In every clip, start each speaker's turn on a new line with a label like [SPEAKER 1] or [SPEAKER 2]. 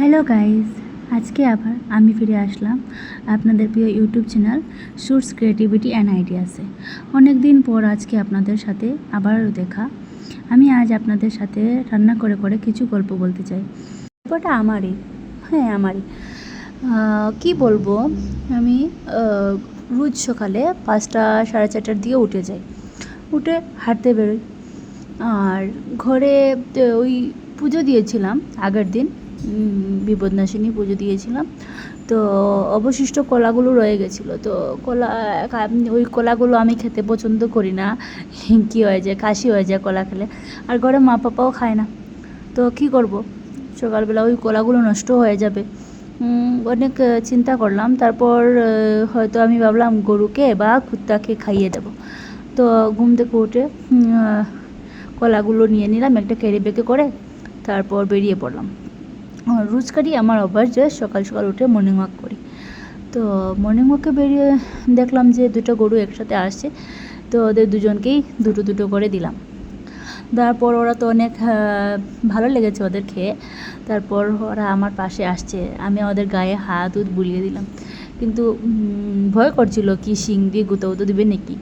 [SPEAKER 1] Hello guys, আজকে আবার আমি ফিরে আসলাম আপনাদের প্রিয় YouTube channel shoots creativity and আইডিয়াসে। অনেক দিন পর আজকে আপনাদের সাথে আবারও দেখা। আমি আজ আপনাদের সাথে রান্না করে করে কিছু গল্প বলতে চাই। গল্পটা আমারই, হ্যাঁ আমারই। কি বলবো, আমি রোজ সকালে 5টা সাড়ে 4টার দিকে উঠে যাই, উঠে হাঁটতে বেরোই। আর ঘরে ওই পুজো দিয়েছিলাম আগের দিন, বিপদনাশিনী পুজো দিয়েছিলাম। তো অবশিষ্ট কলাগুলো রয়ে গেছিলো, তো ওই কলাগুলো আমি খেতে পছন্দ করি না। কী হয়ে যায়, কাশি হয়ে যায় কলা খেলে। আর ঘরে মা পাপাও খায় না, তো কী করব, সকালবেলা ওই কলাগুলো নষ্ট হয়ে যাবে। অনেক চিন্তা করলাম, তারপর হয়তো আমি ভাবলাম গরুকে বা কুত্তাকে খাইয়ে দেবো। তো ঘুম থেকে উঠে কলাগুলো নিয়ে নিলাম একটা ক্যারি ব্যাগে করে, তারপর বেরিয়ে পড়লাম। রোজকারই আমার অভ্যাস যে সকাল সকাল উঠে মর্নিং ওয়াক করি। তো মর্নিং ওয়াকে বেরিয়ে দেখলাম যে 2টা গরু একসাথে আসছে, তো ওদের দুজনকেই দুটো দুটো করে দিলাম। তারপর ওরা তো অনেক ভালো লেগেছে ওদের খেয়ে। তারপর ওরা আমার পাশে আসছে, আমি ওদের গায়ে হাত বুলিয়ে দিলাম। কিন্তু ভয় করছিল কি শিং দিয়ে গুঁতো দিবে নাকি,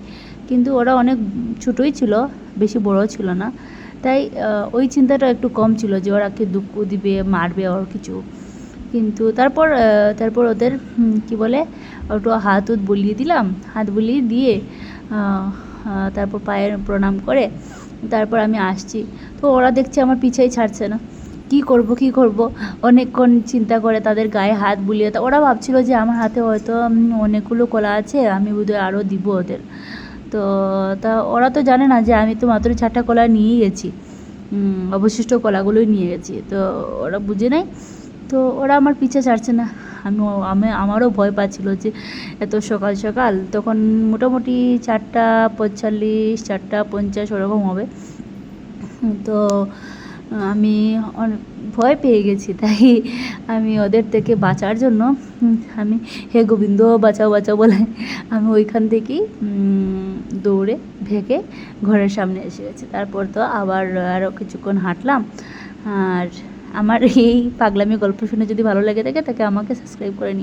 [SPEAKER 1] কিন্তু ওরা অনেক ছোটোই ছিল, বেশি বড়ও ছিল না। তাই ওই চিন্তাটা একটু কম ছিল যে ওরা কে দুঃখ দিবে, মারবে ওর কিছু। কিন্তু তারপর ওদের কি বলে, একটু হাত বুলিয়ে দিলাম, হাত বুলিয়ে দিয়ে তারপর পায়ের প্রণাম করে তারপর আমি আসছি। তো ওরা দেখছে আমার পিছেই ছাড়ছে না, কি করব অনেকক্ষণ চিন্তা করে তাদের গায়ে হাত বুলিয়ে। ওরা ভাবছিল যে আমার হাতে হয়তো অনেকগুলো কলা আছে, আমি বোধহয় আরও দিব ওদের। তো ওরা তো জানে না যে আমি তো মাত্র 4টা কলা নিয়েই গেছি, অবশিষ্ট কলাগুলোই নিয়ে গেছি। তো ওরা বুঝে নাই, তো ওরা আমার পিছে ছাড়ছে না। আমারও ভয় পাচ্ছিল যে এত সকাল সকাল, তখন মোটামুটি 4টা 45 4টা 50 ওরকম হবে। তো আমি অনেক ভয় পেয়ে গেছি, তাই আমি ওদের থেকে বাঁচার জন্য আমি হে গোবিন্দ বাঁচাও বাঁচাও বলে আমি ওইখান থেকেই দৌড়ে ভেগে ঘরের সামনে এসে গেছি। তারপর তো আবার আরও কিছুক্ষণ হাঁটলাম। আর আমার এই পাগলামি গল্প শুনে যদি ভালো লেগে থাকে তাকে আমাকে সাবস্ক্রাইব করে নিই।